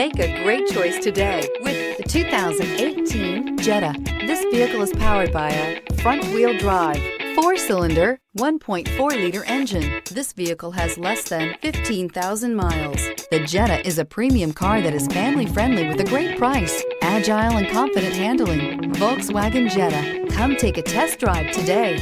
Make a great choice today with the 2018 Jetta. This vehicle is powered by a front-wheel drive, 4-cylinder, 1.4-liter engine. This vehicle has less than 15,000 miles. The Jetta is a premium car that is family-friendly with a great price, agile and confident handling. Volkswagen Jetta. Come take a test drive today.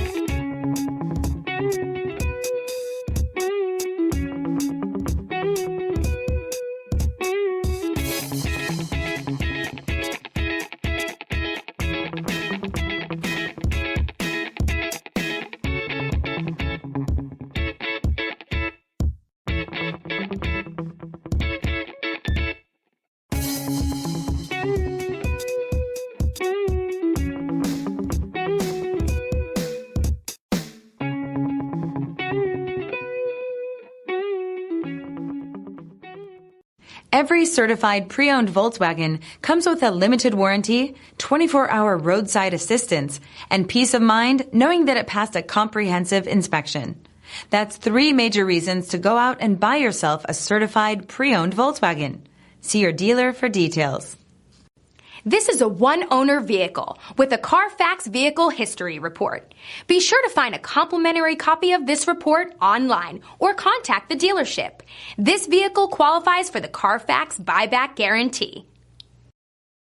Every certified pre-owned Volkswagen comes with a limited warranty, 24-hour roadside assistance, and peace of mind knowing that it passed a comprehensive inspection. That's 3 major reasons to go out and buy yourself a certified pre-owned Volkswagen. See your dealer for details. This is a one-owner vehicle with a Carfax Vehicle History Report. Be sure to find a complimentary copy of this report online or contact the dealership. This vehicle qualifies for the Carfax Buyback Guarantee.